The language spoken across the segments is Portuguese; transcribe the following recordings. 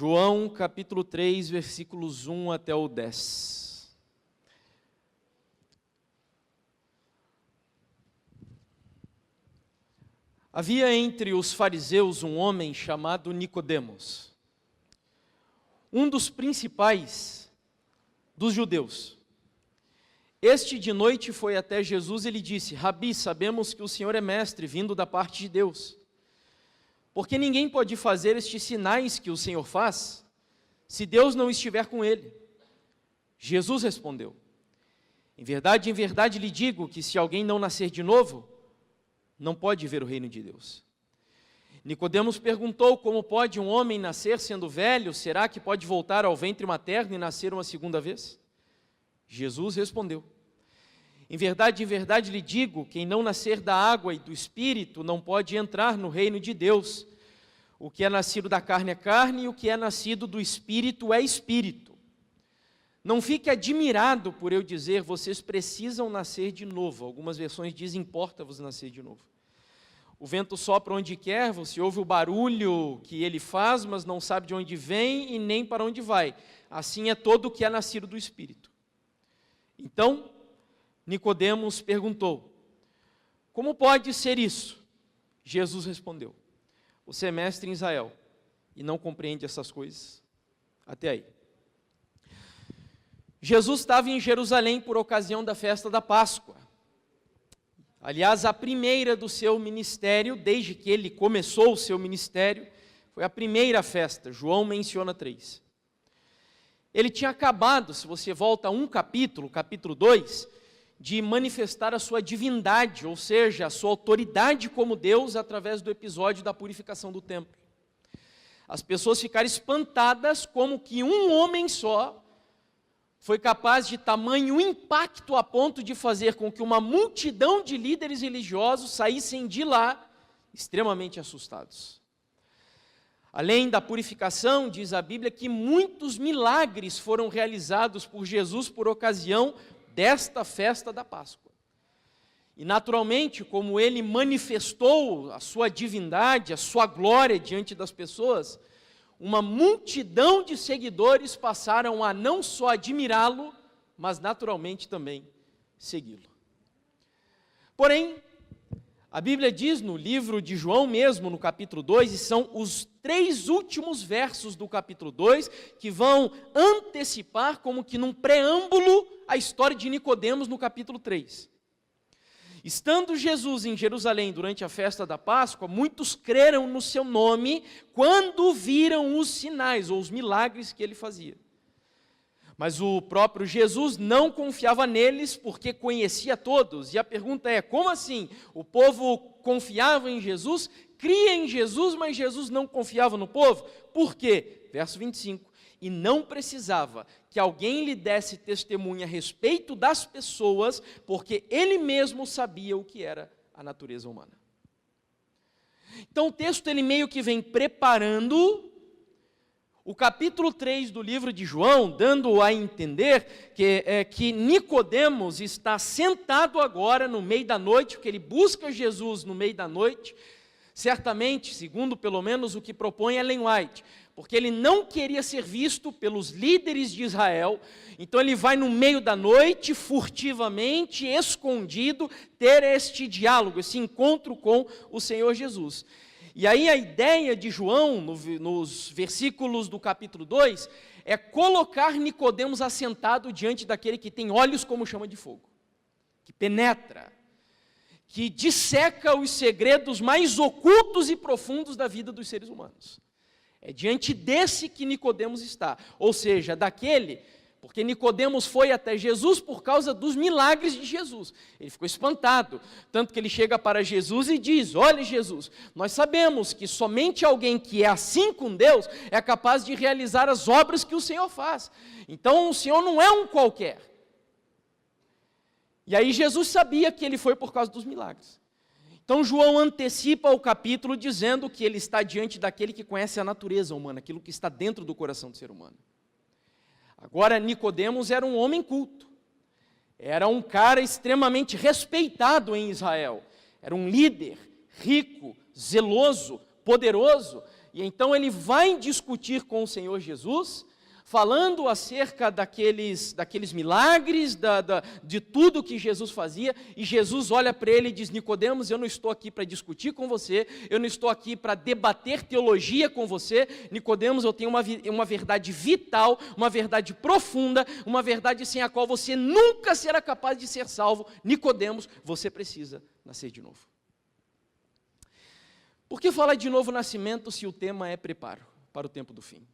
João capítulo 3, versículos 1 até o 10. Havia entre os fariseus um homem chamado Nicodemos, um dos principais dos judeus. Este de noite foi até Jesus e lhe disse: Rabi, sabemos que o Senhor é mestre, vindo da parte de Deus. Porque ninguém pode fazer estes sinais que o Senhor faz, se Deus não estiver com ele. Jesus respondeu: em verdade lhe digo que se alguém não nascer de novo, não pode ver o reino de Deus. Nicodemos perguntou: como pode um homem nascer sendo velho? Será que pode voltar ao ventre materno e nascer uma segunda vez? Jesus respondeu: em verdade lhe digo, quem não nascer da água e do Espírito não pode entrar no reino de Deus. O que é nascido da carne é carne, e o que é nascido do Espírito é Espírito. Não fique admirado por eu dizer, vocês precisam nascer de novo. Algumas versões dizem, importa-vos nascer de novo. O vento sopra onde quer, você ouve o barulho que ele faz, mas não sabe de onde vem e nem para onde vai. Assim é todo o que é nascido do Espírito. Então, Nicodemos perguntou: como pode ser isso? Jesus respondeu: você é mestre em Israel e não compreende essas coisas? Até aí. Jesus estava em Jerusalém por ocasião da festa da Páscoa. Aliás, a primeira do seu ministério, desde que ele começou o seu ministério, foi a primeira festa. João menciona 3. Ele tinha acabado, se você volta a um capítulo, capítulo 2, de manifestar a sua divindade, ou seja, a sua autoridade como Deus, através do episódio da purificação do templo. As pessoas ficaram espantadas como que um homem só foi capaz de tamanho impacto a ponto de fazer com que uma multidão de líderes religiosos saíssem de lá extremamente assustados. Além da purificação, diz a Bíblia que muitos milagres foram realizados por Jesus por ocasião desta festa da Páscoa. E naturalmente, como ele manifestou a sua divindade, a sua glória diante das pessoas, uma multidão de seguidores passaram a não só admirá-lo, mas naturalmente também segui-lo. Porém, a Bíblia diz no livro de João mesmo, no capítulo 2, e são os 3 últimos versos do capítulo 2, que vão antecipar como que num preâmbulo a história de Nicodemos no capítulo 3. Estando Jesus em Jerusalém durante a festa da Páscoa, muitos creram no seu nome quando viram os sinais ou os milagres que ele fazia. Mas o próprio Jesus não confiava neles porque conhecia todos. E a pergunta é, como assim? O povo confiava em Jesus, cria em Jesus, mas Jesus não confiava no povo? Por quê? Verso 25. E não precisava que alguém lhe desse testemunha a respeito das pessoas, porque ele mesmo sabia o que era a natureza humana. Então o texto ele meio que vem preparando o capítulo 3 do livro de João, dando a entender que Nicodemos está sentado agora no meio da noite, porque ele busca Jesus no meio da noite, certamente, segundo pelo menos o que propõe Ellen White, porque ele não queria ser visto pelos líderes de Israel, então ele vai no meio da noite, furtivamente, escondido, ter este diálogo, esse encontro com o Senhor Jesus. E aí a ideia de João, nos versículos do capítulo 2, é colocar Nicodemos assentado diante daquele que tem olhos como chama de fogo, que penetra, que disseca os segredos mais ocultos e profundos da vida dos seres humanos. É diante desse que Nicodemos está, ou seja, daquele, porque Nicodemos foi até Jesus por causa dos milagres de Jesus. Ele ficou espantado, tanto que ele chega para Jesus e diz: olha Jesus, nós sabemos que somente alguém que é assim com Deus é capaz de realizar as obras que o Senhor faz. Então o Senhor não é um qualquer. E aí Jesus sabia que ele foi por causa dos milagres. Então João antecipa o capítulo dizendo que ele está diante daquele que conhece a natureza humana, aquilo que está dentro do coração do ser humano. Agora Nicodemos era um homem culto, era um cara extremamente respeitado em Israel, era um líder rico, zeloso, poderoso, E então ele vai discutir com o Senhor Jesus, falando acerca daqueles milagres, de tudo que Jesus fazia, e Jesus olha para ele e diz: Nicodemos, eu não estou aqui para discutir com você, eu não estou aqui para debater teologia com você, Nicodemos, eu tenho uma verdade vital, uma verdade profunda, uma verdade sem a qual você nunca será capaz de ser salvo. Nicodemos, você precisa nascer de novo. Por que falar de novo nascimento se o tema é preparo para o tempo do fim?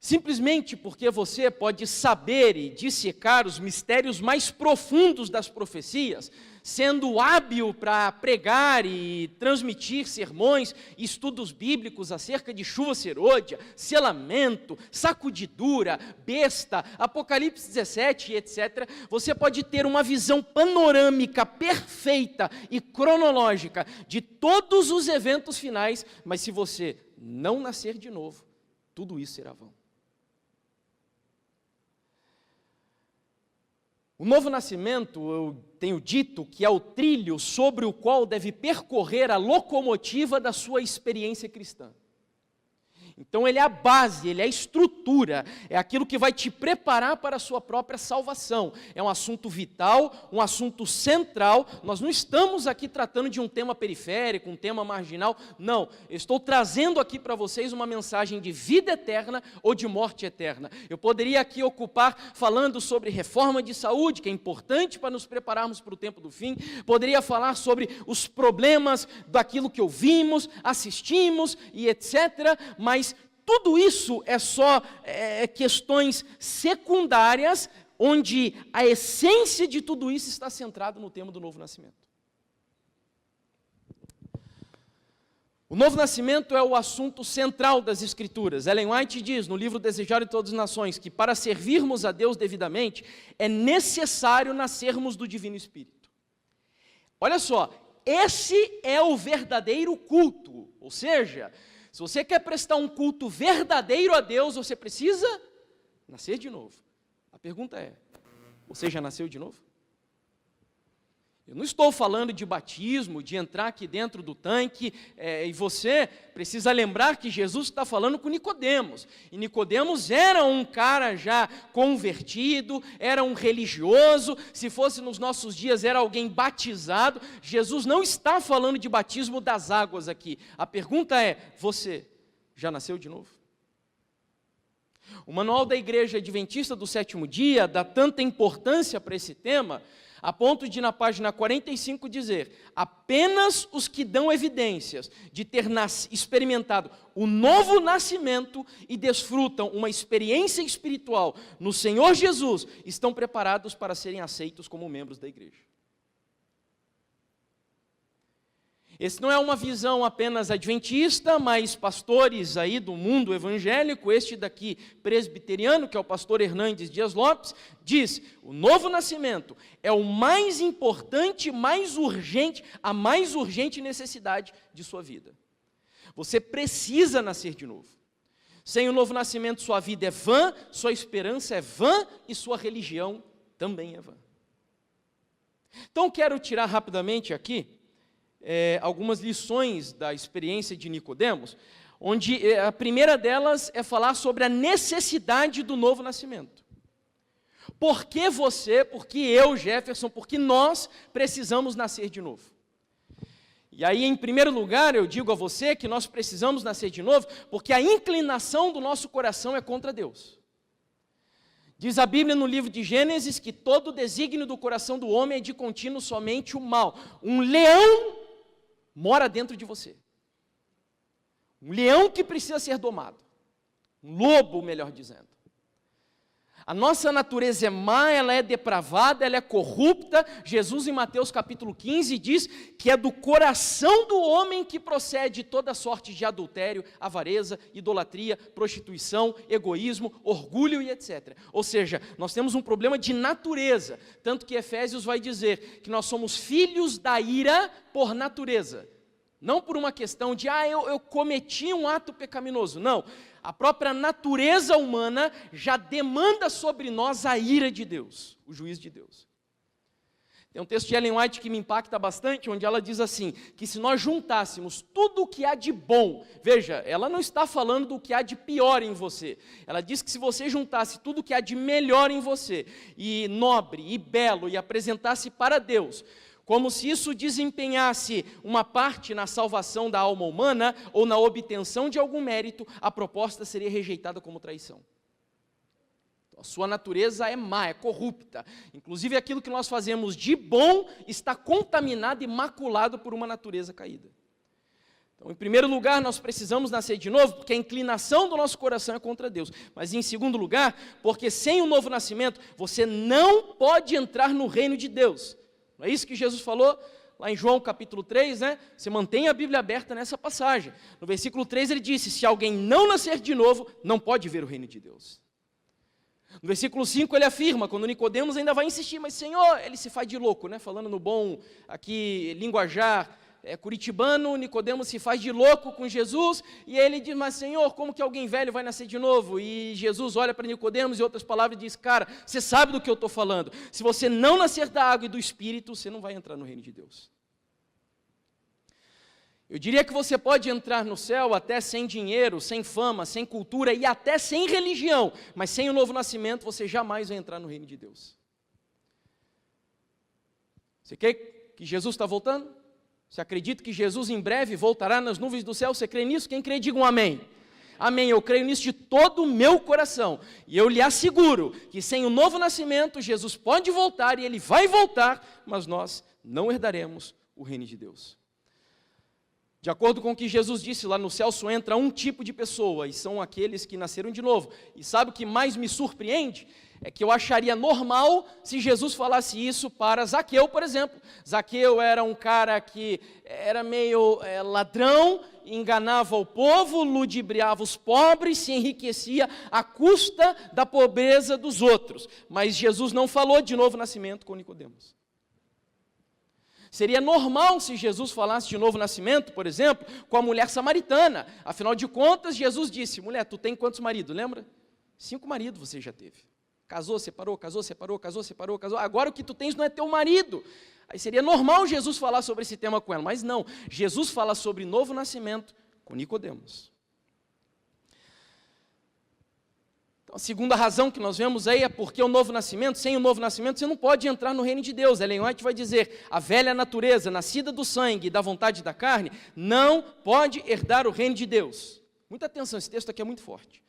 Simplesmente porque você pode saber e dissecar os mistérios mais profundos das profecias, sendo hábil para pregar e transmitir sermões e estudos bíblicos acerca de chuva serôdia, selamento, sacudidura, besta, Apocalipse 17, etc. Você pode ter uma visão panorâmica perfeita e cronológica de todos os eventos finais, mas se você não nascer de novo, tudo isso será vão. O novo nascimento, eu tenho dito que é o trilho sobre o qual deve percorrer a locomotiva da sua experiência cristã. Então ele é a base, ele é a estrutura, é aquilo que vai te preparar para a sua própria salvação. É um assunto vital, um assunto central. Nós não estamos aqui tratando de um tema periférico, um tema marginal. Não, eu estou trazendo aqui para vocês uma mensagem de vida eterna ou de morte eterna. Eu poderia aqui ocupar falando sobre reforma de saúde, que é importante para nos prepararmos para o tempo do fim. Poderia falar sobre os problemas daquilo que ouvimos, assistimos e etc., mas tudo isso é só questões secundárias, onde a essência de tudo isso está centrada no tema do novo nascimento. O novo nascimento é o assunto central das Escrituras. Ellen White diz, no livro Desejar de Todas as Nações, que para servirmos a Deus devidamente, é necessário nascermos do Divino Espírito. Olha só, esse é o verdadeiro culto, ou seja, se você quer prestar um culto verdadeiro a Deus, você precisa nascer de novo. A pergunta é, você já nasceu de novo? Eu não estou falando de batismo, de entrar aqui dentro do tanque, e você precisa lembrar que Jesus está falando com Nicodemos. E Nicodemos era um cara já convertido, era um religioso, se fosse nos nossos dias era alguém batizado. Jesus não está falando de batismo das águas aqui. A pergunta é, você já nasceu de novo? O Manual da Igreja Adventista do Sétimo Dia dá tanta importância para esse tema, a ponto de, na página 45, dizer: apenas os que dão evidências de ter experimentado o novo nascimento e desfrutam uma experiência espiritual no Senhor Jesus estão preparados para serem aceitos como membros da igreja. Esse não é uma visão apenas adventista, mas pastores aí do mundo evangélico, este daqui presbiteriano, que é o pastor Hernandes Dias Lopes, diz: o novo nascimento é o mais importante, mais urgente, a mais urgente necessidade de sua vida. Você precisa nascer de novo. Sem o novo nascimento, sua vida é vã, sua esperança é vã e sua religião também é vã. Então, quero tirar rapidamente aqui algumas lições da experiência de Nicodemos, onde a primeira delas é falar sobre a necessidade do novo nascimento. Por que você, porque eu, Jefferson, porque nós precisamos nascer de novo? E aí, em primeiro lugar, eu digo a você que nós precisamos nascer de novo, porque a inclinação do nosso coração é contra Deus. Diz a Bíblia no livro de Gênesis que todo o desígnio do coração do homem é de contínuo somente o mal. Um leão mora dentro de você. Um leão que precisa ser domado. Um lobo, melhor dizendo. A nossa natureza é má, ela é depravada, ela é corrupta. Jesus, em Mateus capítulo 15, diz que é do coração do homem que procede toda sorte de adultério, avareza, idolatria, prostituição, egoísmo, orgulho e etc. Ou seja, nós temos um problema de natureza, tanto que Efésios vai dizer que nós somos filhos da ira por natureza. Não por uma questão de, eu cometi um ato pecaminoso. Não, a própria natureza humana já demanda sobre nós a ira de Deus, o juízo de Deus. Tem um texto de Ellen White que me impacta bastante, onde ela diz assim, que se nós juntássemos tudo o que há de bom, veja, ela não está falando do que há de pior em você, ela diz que se você juntasse tudo o que há de melhor em você, e nobre, e belo, e apresentasse para Deus, como se isso desempenhasse uma parte na salvação da alma humana, ou na obtenção de algum mérito, a proposta seria rejeitada como traição. A sua natureza é má, é corrupta. Inclusive aquilo que nós fazemos de bom está contaminado e maculado por uma natureza caída. Então, em primeiro lugar, nós precisamos nascer de novo, porque a inclinação do nosso coração é contra Deus. Mas em segundo lugar, porque sem o novo nascimento, você não pode entrar no reino de Deus. Não é isso que Jesus falou lá em João capítulo 3, né? Você mantém a Bíblia aberta nessa passagem. No versículo 3 ele disse, se alguém não nascer de novo, não pode ver o reino de Deus. No versículo 5 ele afirma, quando Nicodemos ainda vai insistir, mas Senhor, ele se faz de louco, né? Falando no bom aqui linguajar curitibano, Nicodemos se faz de louco com Jesus, e ele diz, mas Senhor, como que alguém velho vai nascer de novo? E Jesus olha para Nicodemos e outras palavras diz, cara, você sabe do que eu estou falando, se você não nascer da água e do Espírito, você não vai entrar no reino de Deus. Eu diria que você pode entrar no céu até sem dinheiro, sem fama, sem cultura e até sem religião, mas sem o novo nascimento você jamais vai entrar no reino de Deus. Você crê que Jesus está voltando? Você acredita que Jesus em breve voltará nas nuvens do céu? Você crê nisso? Quem crê, diga um amém. Amém, eu creio nisso de todo o meu coração. E eu lhe asseguro que sem o novo nascimento, Jesus pode voltar e Ele vai voltar, mas nós não herdaremos o reino de Deus. De acordo com o que Jesus disse, lá no céu só entra um tipo de pessoa, e são aqueles que nasceram de novo. E sabe o que mais me surpreende? É que eu acharia normal se Jesus falasse isso para Zaqueu, por exemplo. Zaqueu era um cara que era meio ladrão, enganava o povo, ludibriava os pobres, se enriquecia à custa da pobreza dos outros. Mas Jesus não falou de novo nascimento com Nicodemos. Seria normal se Jesus falasse de novo nascimento, por exemplo, com a mulher samaritana. Afinal de contas, Jesus disse, mulher, tu tem quantos maridos, lembra? 5 maridos você já teve. Casou, separou, casou, separou, casou, separou, casou. Agora o que tu tens não é teu marido. Aí seria normal Jesus falar sobre esse tema com ela, mas não. Jesus fala sobre novo nascimento com Nicodemos. A segunda razão que nós vemos aí é porque o novo nascimento, sem o novo nascimento, você não pode entrar no reino de Deus. Ellen White vai dizer, a velha natureza, nascida do sangue e da vontade da carne, não pode herdar o reino de Deus. Muita atenção, esse texto aqui é muito forte.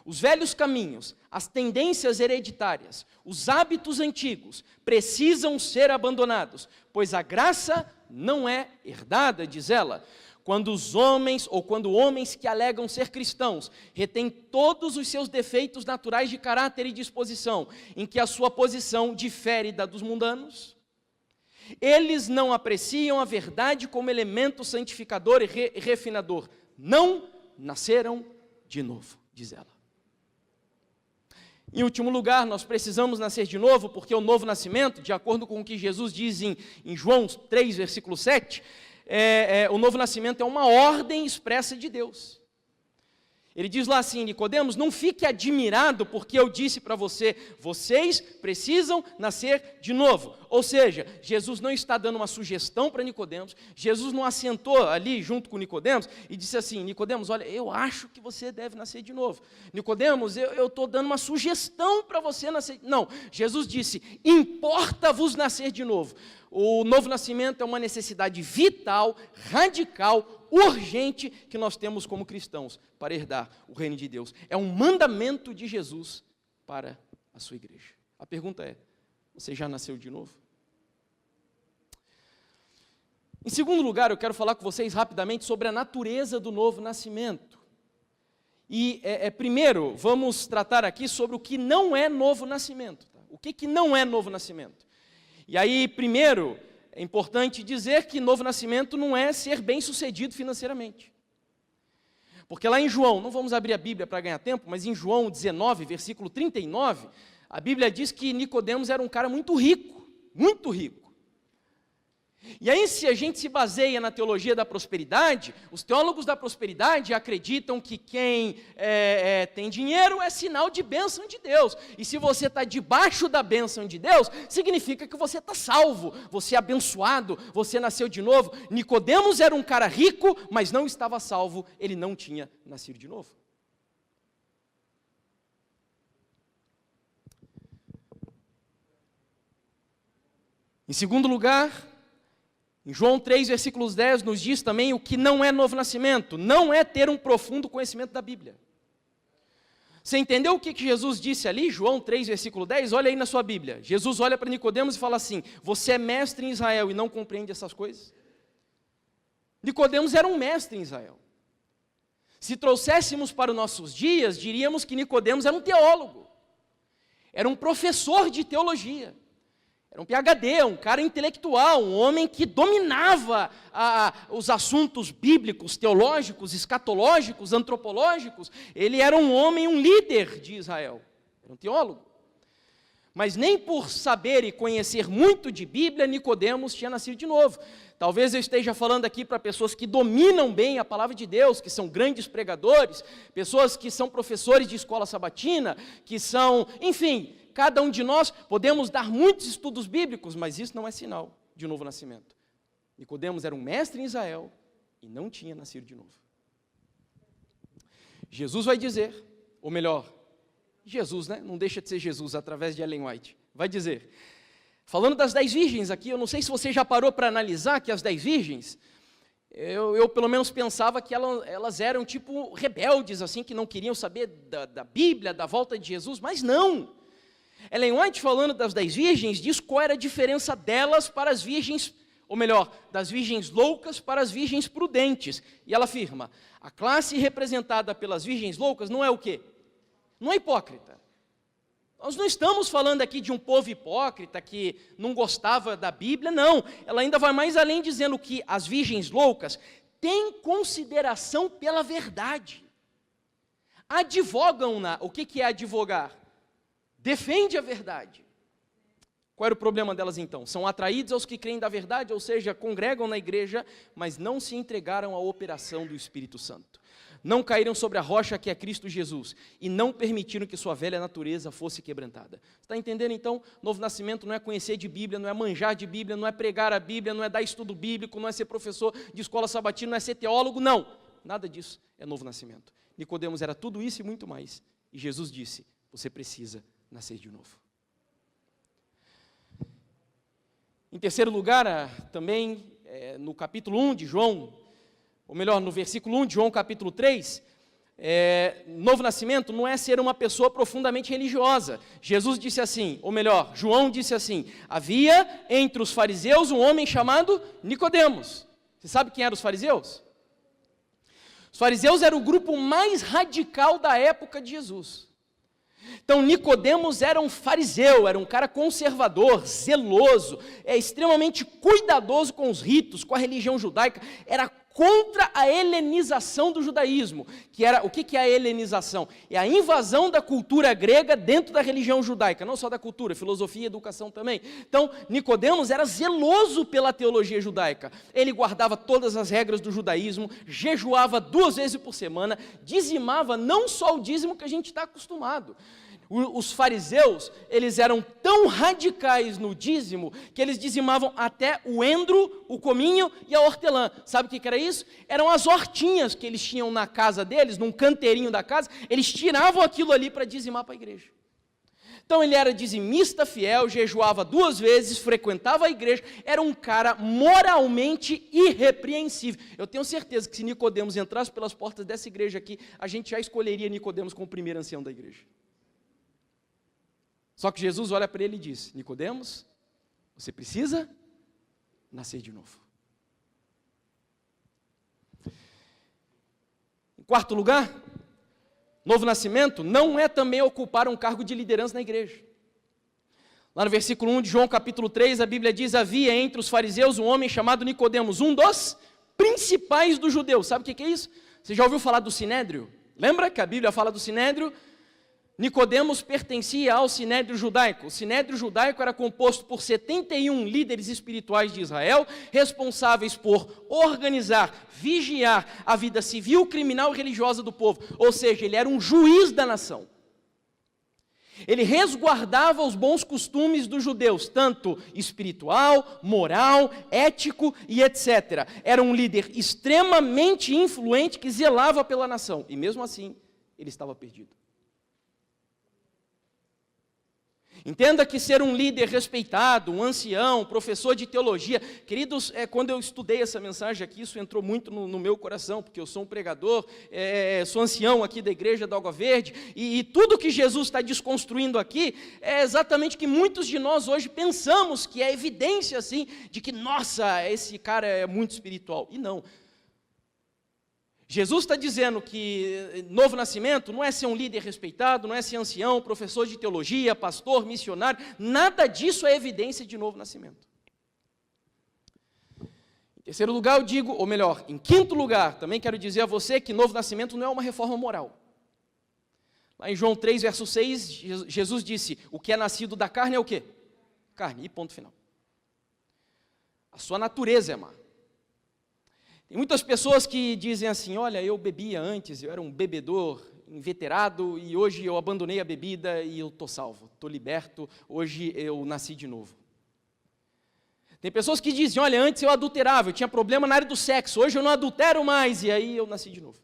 Os velhos caminhos, as tendências hereditárias, os hábitos antigos, precisam ser abandonados, pois a graça não é herdada, diz ela. Quando homens que alegam ser cristãos retêm todos os seus defeitos naturais de caráter e disposição, em que a sua posição difere da dos mundanos, eles não apreciam a verdade como elemento santificador e refinador. Não nasceram de novo, diz ela. Em último lugar, nós precisamos nascer de novo, porque o novo nascimento, de acordo com o que Jesus diz em João 3, versículo 7, o novo nascimento é uma ordem expressa de Deus. Ele diz lá assim, Nicodemos, não fique admirado porque eu disse para você, vocês precisam nascer de novo. Ou seja, Jesus não está dando uma sugestão para Nicodemos, Jesus não assentou ali junto com Nicodemos e disse assim, Nicodemos, olha, eu acho que você deve nascer de novo. Nicodemos, eu estou dando uma sugestão para você nascer. Não, Jesus disse, importa-vos nascer de novo. O novo nascimento é uma necessidade vital, radical, urgente que nós temos como cristãos para herdar o reino de Deus. É um mandamento de Jesus para a sua igreja. A pergunta é, você já nasceu de novo? Em segundo lugar, eu quero falar com vocês rapidamente sobre a natureza do novo nascimento. E primeiro, vamos tratar aqui sobre o que não é novo nascimento. Tá? O que não é novo nascimento? E aí, primeiro, é importante dizer que novo nascimento não é ser bem-sucedido financeiramente. Porque lá em João, não vamos abrir a Bíblia para ganhar tempo, mas em João 19, versículo 39, a Bíblia diz que Nicodemos era um cara muito rico, muito rico. E aí, se a gente se baseia na teologia da prosperidade, os teólogos da prosperidade acreditam que quem tem dinheiro é sinal de bênção de Deus. E se você está debaixo da bênção de Deus, significa que você está salvo, você é abençoado, você nasceu de novo. Nicodemos era um cara rico, mas não estava salvo, ele não tinha nascido de novo. Em segundo lugar, em João 3, versículos 10, nos diz também o que não é novo nascimento. Não é ter um profundo conhecimento da Bíblia. Você entendeu o que Jesus disse ali? João 3, versículo 10, olha aí na sua Bíblia. Jesus olha para Nicodemos e fala assim: você é mestre em Israel e não compreende essas coisas? Nicodemos era um mestre em Israel. Se trouxéssemos para os nossos dias, diríamos que Nicodemos era um teólogo. Era um professor de teologia. Era um PhD, um cara intelectual, um homem que dominava os assuntos bíblicos, teológicos, escatológicos, antropológicos. Ele era um homem, um líder de Israel, era um teólogo. Mas nem por saber e conhecer muito de Bíblia, Nicodemos tinha nascido de novo. Talvez eu esteja falando aqui para pessoas que dominam bem a palavra de Deus, que são grandes pregadores, pessoas que são professores de escola sabatina, que são, enfim, cada um de nós podemos dar muitos estudos bíblicos, mas isso não é sinal de novo nascimento. Nicodemos era um mestre em Israel e não tinha nascido de novo. Jesus vai dizer, ou melhor, Jesus, né? Não deixa de ser Jesus, através de Ellen White, vai dizer, falando das 10 virgens aqui, eu não sei se você já parou para analisar que as 10 virgens, eu pelo menos pensava que elas eram tipo rebeldes, assim, que não queriam saber da Bíblia, da volta de Jesus, mas não. Ellen White, falando das 10 virgens, diz qual era a diferença delas para as virgens, ou melhor, das virgens loucas para as virgens prudentes. E ela afirma, a classe representada pelas virgens loucas não é o quê? Não é hipócrita. Nós não estamos falando aqui de um povo hipócrita que não gostava da Bíblia, não. Ela ainda vai mais além, dizendo que as virgens loucas têm consideração pela verdade. Advogam o que é advogar? Defende a verdade. Qual era o problema delas então? São atraídos aos que creem da verdade, ou seja, congregam na igreja, mas não se entregaram à operação do Espírito Santo. Não caíram sobre a rocha que é Cristo Jesus, e não permitiram que sua velha natureza fosse quebrantada. Está entendendo então? Novo nascimento não é conhecer de Bíblia, não é manjar de Bíblia, não é pregar a Bíblia, não é dar estudo bíblico, não é ser professor de escola sabatina, não é ser teólogo, não. Nada disso é novo nascimento. Nicodemos era tudo isso e muito mais. E Jesus disse, você precisa nascer de novo. Em terceiro lugar, também no capítulo 1 de João, ou melhor, no versículo 1 de João capítulo 3, novo nascimento não é ser uma pessoa profundamente religiosa. Jesus disse assim, ou melhor, João disse assim, havia entre os fariseus um homem chamado Nicodemos. Você sabe quem eram os fariseus? Os fariseus eram o grupo mais radical da época de Jesus. Então Nicodemos era um fariseu, era um cara conservador, zeloso, extremamente cuidadoso com os ritos, com a religião judaica, era contra a helenização do judaísmo, que era, o que é a helenização? É a invasão da cultura grega dentro da religião judaica, não só da cultura, filosofia e educação também. Então Nicodemos era zeloso pela teologia judaica, ele guardava todas as regras do judaísmo, jejuava 2 vezes por semana, dizimava não só o dízimo que a gente está acostumado. Os fariseus, eles eram tão radicais no dízimo, que eles dizimavam até o endro, o cominho e a hortelã. Sabe o que era isso? Eram as hortinhas que eles tinham na casa deles, num canteirinho da casa, eles tiravam aquilo ali para dizimar para a igreja. Então ele era dizimista fiel, jejuava 2 vezes, frequentava a igreja, era um cara moralmente irrepreensível. Eu tenho certeza que se Nicodemos entrasse pelas portas dessa igreja aqui, a gente já escolheria Nicodemos como o primeiro ancião da igreja. Só que Jesus olha para ele e diz, Nicodemos, você precisa nascer de novo. Em quarto lugar, novo nascimento não é também ocupar um cargo de liderança na igreja. Lá no versículo 1 de João capítulo 3, a Bíblia diz, havia entre os fariseus um homem chamado Nicodemos, um dos principais dos judeus. Sabe o que é isso? Você já ouviu falar do Sinédrio? Lembra que a Bíblia fala do Sinédrio? Nicodemos pertencia ao Sinédrio Judaico. O Sinédrio Judaico era composto por 71 líderes espirituais de Israel, responsáveis por organizar, vigiar a vida civil, criminal e religiosa do povo. Ou seja, ele era um juiz da nação. Ele resguardava os bons costumes dos judeus, tanto espiritual, moral, ético e etc. Era um líder extremamente influente que zelava pela nação. E mesmo assim, ele estava perdido. Entenda que ser um líder respeitado, um ancião, um professor de teologia, queridos, quando eu estudei essa mensagem aqui, isso entrou muito no meu coração, porque eu sou um pregador, sou ancião aqui da igreja da Água Verde, e tudo que Jesus está desconstruindo aqui é exatamente o que muitos de nós hoje pensamos que é evidência, assim, de que, nossa, esse cara é muito espiritual. E não. Jesus está dizendo que novo nascimento não é ser um líder respeitado, não é ser ancião, professor de teologia, pastor, missionário, nada disso é evidência de novo nascimento. Em terceiro lugar, eu digo, ou melhor, em quinto lugar, também quero dizer a você que novo nascimento não é uma reforma moral. Lá em João 3, verso 6, Jesus disse, o que é nascido da carne é o quê? Carne, e ponto final. A sua natureza é má. Tem muitas pessoas que dizem assim, olha, eu bebia antes, eu era um bebedor inveterado e hoje eu abandonei a bebida e eu estou salvo, estou liberto, hoje eu nasci de novo. Tem pessoas que dizem, olha, antes eu adulterava, eu tinha problema na área do sexo, hoje eu não adultero mais e aí eu nasci de novo.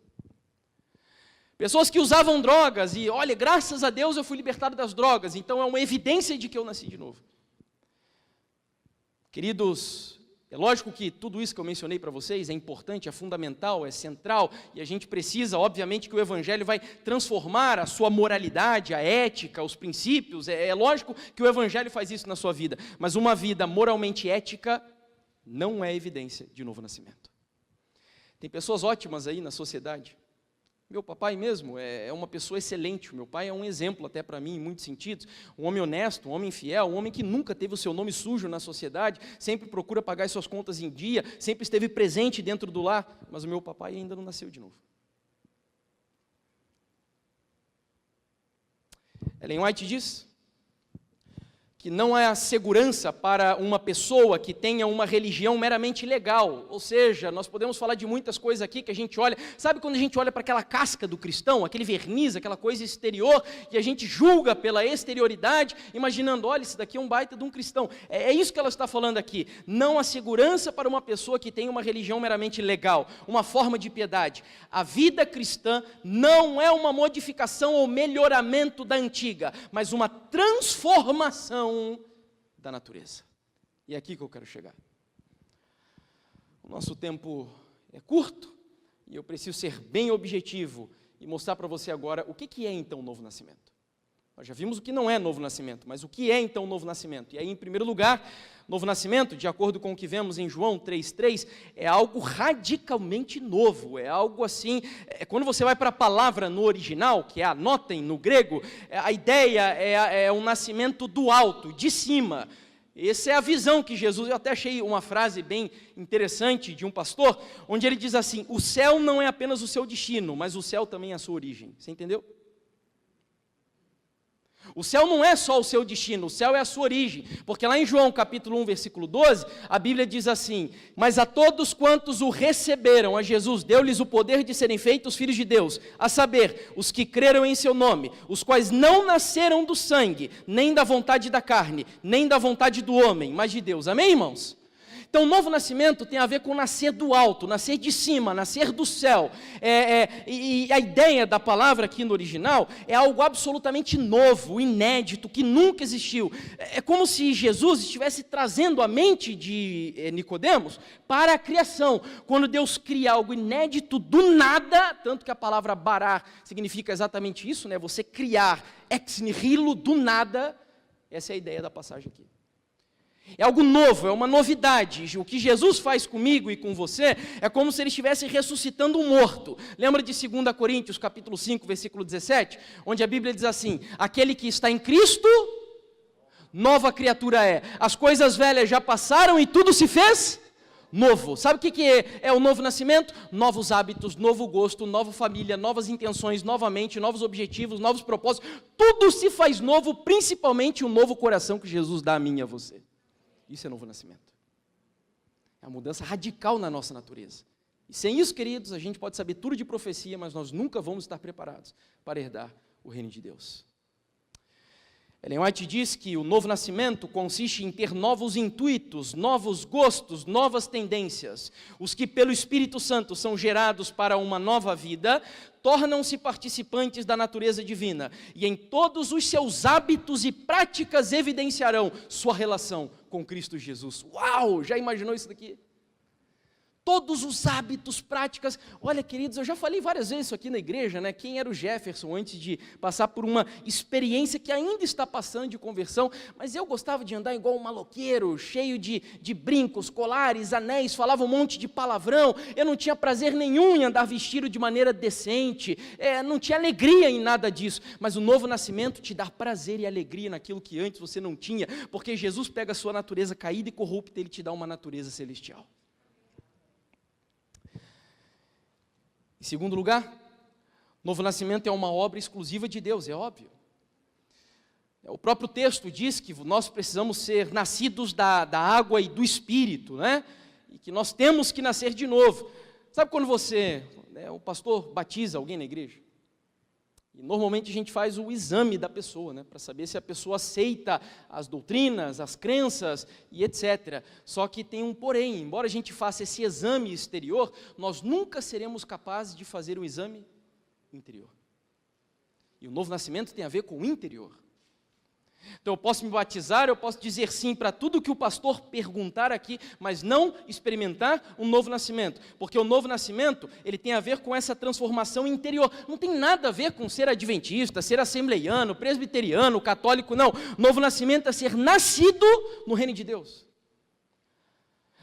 Pessoas que usavam drogas e, olha, graças a Deus eu fui libertado das drogas, então é uma evidência de que eu nasci de novo. Queridos, é lógico que tudo isso que eu mencionei para vocês é importante, é fundamental, é central, e a gente precisa, obviamente, que o Evangelho vai transformar a sua moralidade, a ética, os princípios, é lógico que o Evangelho faz isso na sua vida, mas uma vida moralmente ética não é evidência de novo nascimento. Tem pessoas ótimas aí na sociedade. Meu papai mesmo é uma pessoa excelente, o meu pai é um exemplo até para mim em muitos sentidos, um homem honesto, um homem fiel, um homem que nunca teve o seu nome sujo na sociedade, sempre procura pagar as suas contas em dia, sempre esteve presente dentro do lar, mas o meu papai ainda não nasceu de novo. Ellen White diz que não há segurança para uma pessoa que tenha uma religião meramente legal, ou seja, nós podemos falar de muitas coisas aqui que a gente olha, sabe quando a gente olha para aquela casca do cristão, aquele verniz, aquela coisa exterior, e a gente julga pela exterioridade, imaginando, olha, esse daqui é um baita de um cristão, é isso que ela está falando aqui, não há segurança para uma pessoa que tem uma religião meramente legal, uma forma de piedade. A vida cristã não é uma modificação ou melhoramento da antiga, mas uma transformação da natureza. E é aqui que eu quero chegar. O nosso tempo é curto e eu preciso ser bem objetivo e mostrar para você agora o que é então o novo nascimento. Nós já vimos o que não é novo nascimento, mas o que é então o novo nascimento? E aí, em primeiro lugar, novo nascimento, de acordo com o que vemos em João 3,3, é algo radicalmente novo, é algo assim, quando você vai para a palavra no original, que é anotem no grego, a ideia é um nascimento do alto, de cima. Essa é a visão que Jesus, eu até achei uma frase bem interessante de um pastor, onde ele diz assim, o céu não é apenas o seu destino, mas o céu também é a sua origem. Você entendeu? O céu não é só o seu destino, o céu é a sua origem, porque lá em João capítulo 1, versículo 12, a Bíblia diz assim, mas a todos quantos o receberam, a Jesus, deu-lhes o poder de serem feitos filhos de Deus, a saber, os que creram em seu nome, os quais não nasceram do sangue, nem da vontade da carne, nem da vontade do homem, mas de Deus. Amém, irmãos? Então, o novo nascimento tem a ver com nascer do alto, nascer de cima, nascer do céu. E a ideia da palavra aqui no original é algo absolutamente novo, inédito, que nunca existiu. É como se Jesus estivesse trazendo a mente de Nicodemos para a criação. Quando Deus cria algo inédito do nada, tanto que a palavra barar significa exatamente isso, né? Você criar ex nihilo do nada, essa é a ideia da passagem aqui. É algo novo, é uma novidade. O que Jesus faz comigo e com você é como se ele estivesse ressuscitando um morto. Lembra de 2 Coríntios, capítulo 5, versículo 17? Onde a Bíblia diz assim, aquele que está em Cristo, nova criatura é. As coisas velhas já passaram e tudo se fez novo. Sabe o que é o novo nascimento? Novos hábitos, novo gosto, nova família, novas intenções, novamente, novos objetivos, novos propósitos. Tudo se faz novo, principalmente o novo coração que Jesus dá a mim e a você. Isso é novo nascimento. É uma mudança radical na nossa natureza. E sem isso, queridos, a gente pode saber tudo de profecia, mas nós nunca vamos estar preparados para herdar o reino de Deus. Ellen White diz que o novo nascimento consiste em ter novos intuitos, novos gostos, novas tendências. Os que pelo Espírito Santo são gerados para uma nova vida, tornam-se participantes da natureza divina e em todos os seus hábitos e práticas evidenciarão sua relação com Cristo Jesus. Uau! Já imaginou isso daqui? Todos os hábitos, práticas. Olha, queridos, eu já falei várias vezes isso aqui na igreja, né? Quem era o Jefferson antes de passar por uma experiência que ainda está passando de conversão, mas eu gostava de andar igual um maloqueiro, cheio de brincos, colares, anéis, falava um monte de palavrão, eu não tinha prazer nenhum em andar vestido de maneira decente, não tinha alegria em nada disso, mas o novo nascimento te dá prazer e alegria naquilo que antes você não tinha, porque Jesus pega a sua natureza caída e corrupta, ele te dá uma natureza celestial. Em segundo lugar, novo nascimento é uma obra exclusiva de Deus, é óbvio. O próprio texto diz que nós precisamos ser nascidos da água e do Espírito, né? E que nós temos que nascer de novo. Sabe quando o pastor batiza alguém na igreja? E normalmente a gente faz o exame da pessoa, né? Para saber se a pessoa aceita as doutrinas, as crenças e etc. Só que tem um porém, embora a gente faça esse exame exterior, nós nunca seremos capazes de fazer um exame interior. E o novo nascimento tem a ver com o interior. Então eu posso me batizar, eu posso dizer sim para tudo que o pastor perguntar aqui, mas não experimentar um novo nascimento, porque o novo nascimento, ele tem a ver com essa transformação interior, não tem nada a ver com ser adventista, ser assembleiano, presbiteriano, católico, não. Novo nascimento é ser nascido no reino de Deus.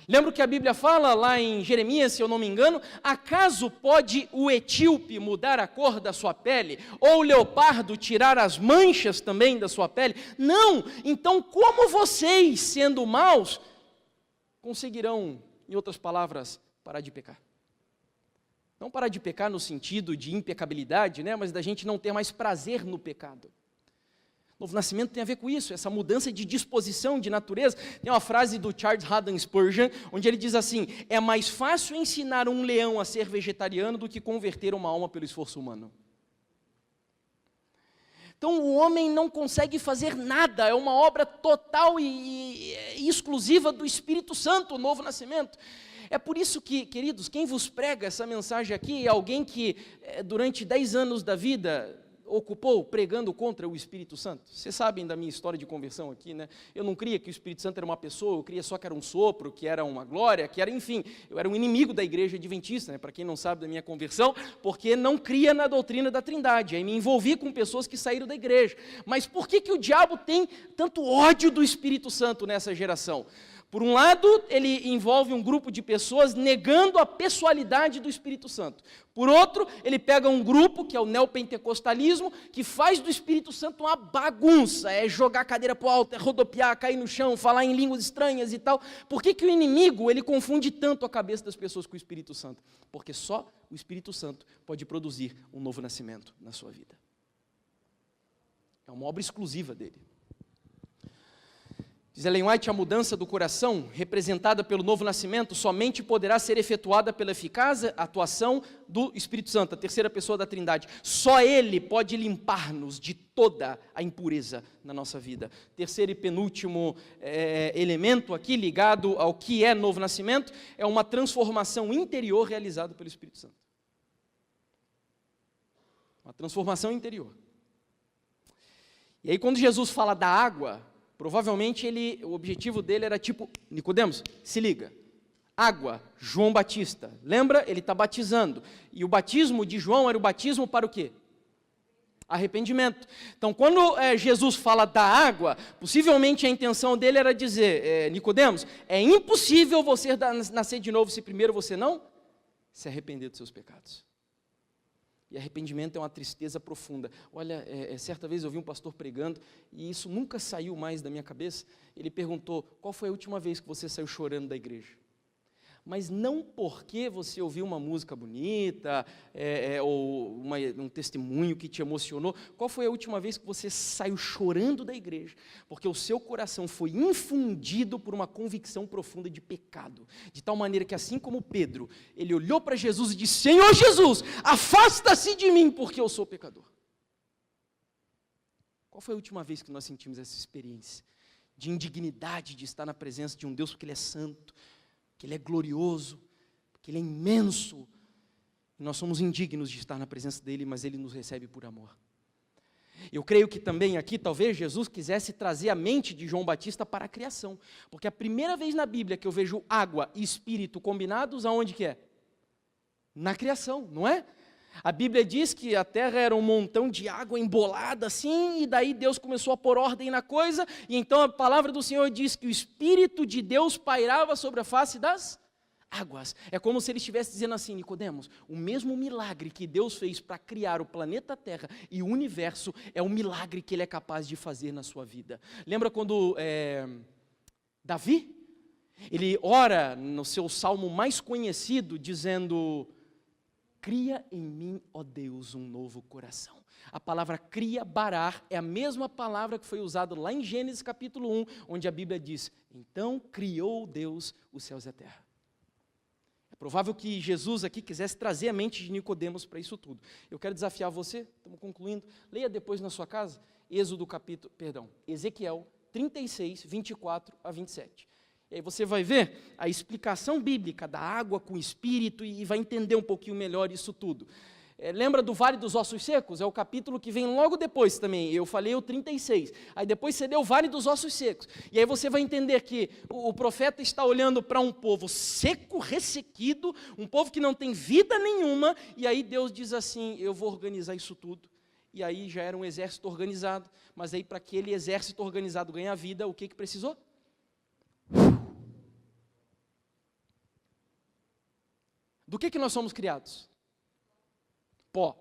Lembra o que a Bíblia fala lá em Jeremias, se eu não me engano? Acaso pode o etíope mudar a cor da sua pele? Ou o leopardo tirar as manchas também da sua pele? Não! Então, como vocês, sendo maus, conseguirão, em outras palavras, parar de pecar? Não parar de pecar no sentido de impecabilidade, né? Mas da gente não ter mais prazer no pecado. Novo nascimento tem a ver com isso, essa mudança de disposição, de natureza. Tem uma frase do Charles Haddon Spurgeon, onde ele diz assim: é mais fácil ensinar um leão a ser vegetariano do que converter uma alma pelo esforço humano. Então o homem não consegue fazer nada, é uma obra total e exclusiva do Espírito Santo, o novo nascimento. É por isso que, queridos, quem vos prega essa mensagem aqui é alguém que durante 10 anos da vida ocupou pregando contra o Espírito Santo. Vocês sabem da minha história de conversão aqui, né? Eu não cria que o Espírito Santo era uma pessoa, eu cria só que era um sopro, que era uma glória, que era, enfim, eu era um inimigo da igreja adventista, né? Para quem não sabe da minha conversão, porque não cria na doutrina da Trindade, aí me envolvi com pessoas que saíram da igreja. Mas por que o diabo tem tanto ódio do Espírito Santo nessa geração? Por um lado, ele envolve um grupo de pessoas negando a pessoalidade do Espírito Santo. Por outro, ele pega um grupo, que é o neopentecostalismo, que faz do Espírito Santo uma bagunça, é jogar a cadeira para o alto, é rodopiar, cair no chão, falar em línguas estranhas e tal. Por que o inimigo, ele confunde tanto a cabeça das pessoas com o Espírito Santo? Porque só o Espírito Santo pode produzir um novo nascimento na sua vida. É uma obra exclusiva dele. Diz Ellen White, a mudança do coração, representada pelo novo nascimento, somente poderá ser efetuada pela eficaz atuação do Espírito Santo, a terceira pessoa da Trindade. Só Ele pode limpar-nos de toda a impureza na nossa vida. Terceiro e penúltimo elemento aqui, ligado ao que é novo nascimento, é uma transformação interior realizada pelo Espírito Santo. Uma transformação interior. E aí quando Jesus fala da água, provavelmente o objetivo dele era tipo, Nicodemos, se liga, água, João Batista, lembra? Ele está batizando, e o batismo de João era o batismo para o quê? Arrependimento. Então, quando Jesus fala da água, possivelmente a intenção dele era dizer, Nicodemos, é impossível você nascer de novo se primeiro você não se arrepender dos seus pecados. E arrependimento é uma tristeza profunda. Olha, certa vez eu vi um pastor pregando, e isso nunca saiu mais da minha cabeça. Ele perguntou, qual foi a última vez que você saiu chorando da igreja? mas não porque você ouviu uma música bonita, ou um testemunho que te emocionou. Qual foi a última vez que você saiu chorando da igreja? Porque o seu coração foi infundido por uma convicção profunda de pecado, de tal maneira que, assim como Pedro, ele olhou para Jesus e disse: Senhor Jesus, afasta-se de mim, porque eu sou pecador. Qual foi a última vez que nós sentimos essa experiência de indignidade de estar na presença de um Deus, porque Ele é santo, que Ele é glorioso, que Ele é imenso, e nós somos indignos de estar na presença dEle, mas Ele nos recebe por amor. Eu creio que também aqui, talvez, Jesus quisesse trazer a mente de João Batista para a criação, porque a primeira vez na Bíblia que eu vejo água e espírito combinados, aonde que é? Na criação, não é? A Bíblia diz que a terra era um montão de água embolada assim, e daí Deus começou a pôr ordem na coisa, e então a palavra do Senhor diz que o Espírito de Deus pairava sobre a face das águas. É como se Ele estivesse dizendo assim: Nicodemos, o mesmo milagre que Deus fez para criar o planeta Terra e o universo, é um milagre que Ele é capaz de fazer na sua vida. Lembra quando Davi, ele ora no seu salmo mais conhecido, dizendo: cria em mim, ó Deus, um novo coração. A palavra cria, barar, é a mesma palavra que foi usada lá em Gênesis capítulo 1, onde a Bíblia diz: então criou Deus os céus e a terra. É provável que Jesus aqui quisesse trazer a mente de Nicodemos para isso tudo. Eu quero desafiar você, estamos concluindo, leia depois na sua casa, Ezequiel 36, 24 a 27. E aí você vai ver a explicação bíblica da água com o espírito e vai entender um pouquinho melhor isso tudo. Lembra do Vale dos Ossos Secos? É o capítulo que vem logo depois também. Eu falei o 36. Aí depois você deu o Vale dos Ossos Secos. E aí você vai entender que o profeta está olhando para um povo seco, ressequido, um povo que não tem vida nenhuma, e aí Deus diz assim: eu vou organizar isso tudo. E aí já era um exército organizado, mas aí para aquele exército organizado ganhar vida, o que precisou? Do que nós somos criados? Pó.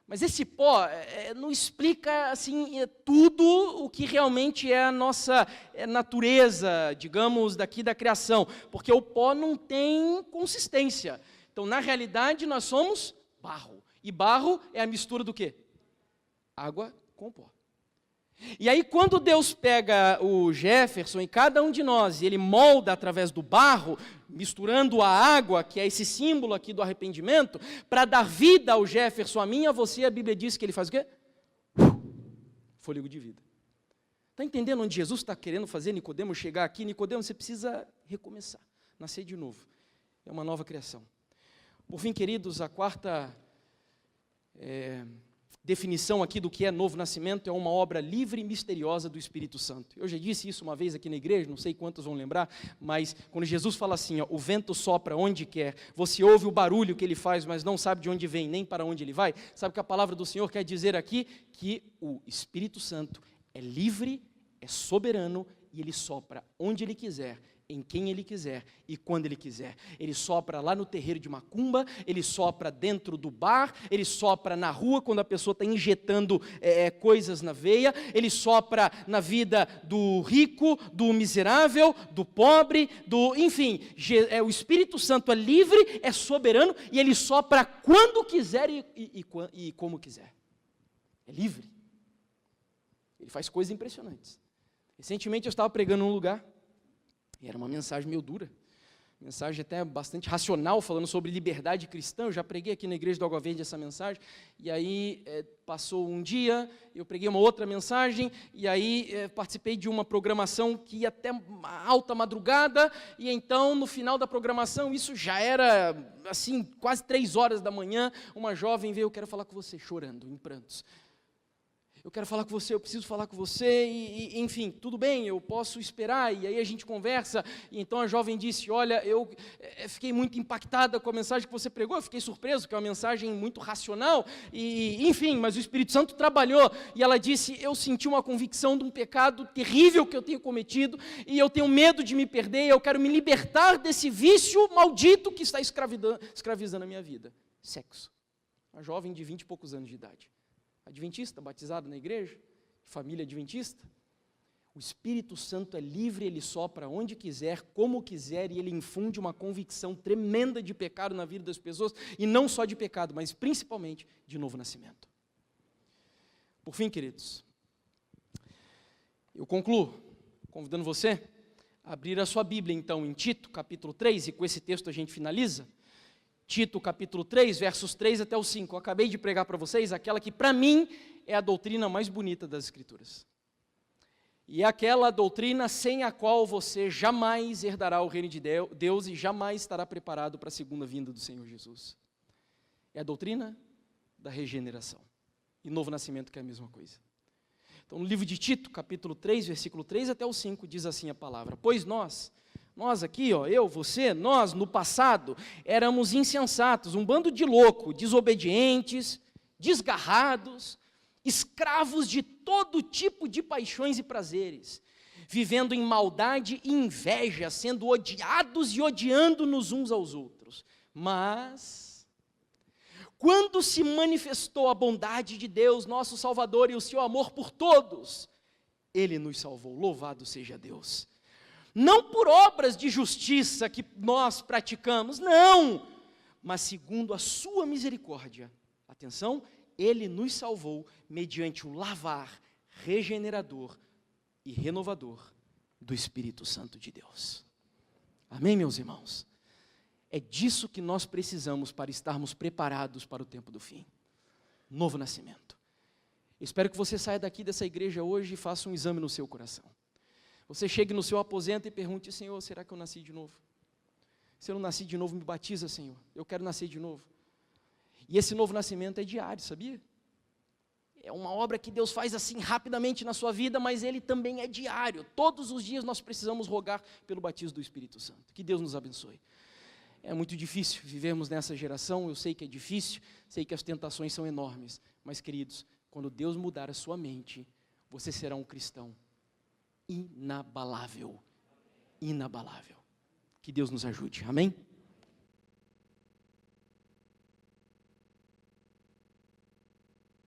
Mas esse pó não explica assim tudo o que realmente é a nossa natureza, digamos, daqui da criação, porque o pó não tem consistência. Então, na realidade, nós somos barro. E barro é a mistura do quê? Água com pó. E aí, quando Deus pega o Jefferson e cada um de nós, e Ele molda através do barro, misturando a água, que é esse símbolo aqui do arrependimento, para dar vida ao Jefferson, a mim e a você, a Bíblia diz que Ele faz o quê? Fôlego de vida. Está entendendo onde Jesus está querendo fazer Nicodemos chegar aqui? Nicodemos, você precisa recomeçar, nascer de novo. É uma nova criação. Por fim, queridos, a quarta definição aqui do que é novo nascimento é uma obra livre e misteriosa do Espírito Santo. Eu já disse isso uma vez aqui na igreja, não sei quantos vão lembrar, mas quando Jesus fala assim, ó, o vento sopra onde quer, você ouve o barulho que ele faz, mas não sabe de onde vem, nem para onde ele vai, sabe que a palavra do Senhor quer dizer aqui? Que o Espírito Santo é livre, é soberano e ele sopra onde ele quiser, em quem ele quiser e quando ele quiser. Ele sopra lá no terreiro de macumba, ele sopra dentro do bar, ele sopra na rua quando a pessoa está injetando coisas na veia, ele sopra na vida do rico, do miserável, do pobre, enfim, o Espírito Santo é livre, é soberano e ele sopra quando quiser e como quiser. É livre. Ele faz coisas impressionantes. Recentemente eu estava pregando num lugar, e era uma mensagem meio dura, mensagem até bastante racional, falando sobre liberdade cristã. Eu já preguei aqui na igreja do Água Verde essa mensagem, e aí passou um dia, eu preguei uma outra mensagem, e aí participei de uma programação que ia até alta madrugada, e então no final da programação, isso já era assim, quase 3 horas da manhã, uma jovem veio: eu quero falar com você, chorando, em prantos. Eu quero falar com você, eu preciso falar com você, enfim, tudo bem, eu posso esperar, e aí a gente conversa, e então a jovem disse: olha, eu fiquei muito impactada com a mensagem que você pregou, eu fiquei surpreso, porque é uma mensagem muito racional, enfim, mas o Espírito Santo trabalhou, e ela disse: eu senti uma convicção de um pecado terrível que eu tenho cometido, e eu tenho medo de me perder, e eu quero me libertar desse vício maldito que está escravizando a minha vida. Sexo. Uma jovem de 20 e poucos anos de idade. Adventista, batizado na igreja, família adventista. O Espírito Santo é livre, ele sopra onde quiser, como quiser, e ele infunde uma convicção tremenda de pecado na vida das pessoas, e não só de pecado, mas principalmente de novo nascimento. Por fim, queridos, eu concluo convidando você a abrir a sua Bíblia, então, em Tito, capítulo 3, e com esse texto a gente finaliza. Tito, capítulo 3, versos 3 até o 5. Eu acabei de pregar para vocês aquela que, para mim, é a doutrina mais bonita das Escrituras. E é aquela doutrina sem a qual você jamais herdará o reino de Deus e jamais estará preparado para a segunda vinda do Senhor Jesus. É a doutrina da regeneração. E novo nascimento, que é a mesma coisa. Então, no livro de Tito, capítulo 3, versículo 3 até o 5, diz assim a palavra: Pois nós aqui, eu, você, nós, no passado, éramos insensatos, um bando de loucos, desobedientes, desgarrados, escravos de todo tipo de paixões e prazeres, vivendo em maldade e inveja, sendo odiados e odiando-nos uns aos outros. Mas, quando se manifestou a bondade de Deus, nosso Salvador, e o seu amor por todos, Ele nos salvou, louvado seja Deus. Não por obras de justiça que nós praticamos, não, mas segundo a sua misericórdia. Atenção, Ele nos salvou mediante o lavar regenerador e renovador do Espírito Santo de Deus. Amém, meus irmãos? É disso que nós precisamos para estarmos preparados para o tempo do fim. Novo nascimento. Espero que você saia daqui dessa igreja hoje e faça um exame no seu coração. Você chegue no seu aposento e pergunte: Senhor, será que eu nasci de novo? Se eu não nasci de novo, me batiza, Senhor. Eu quero nascer de novo. E esse novo nascimento é diário, sabia? É uma obra que Deus faz assim rapidamente na sua vida, mas Ele também é diário. Todos os dias nós precisamos rogar pelo batismo do Espírito Santo. Que Deus nos abençoe. É muito difícil vivermos nessa geração, eu sei que é difícil, sei que as tentações são enormes, mas, queridos, quando Deus mudar a sua mente, você será um cristão inabalável. Inabalável. Que Deus nos ajude. Amém?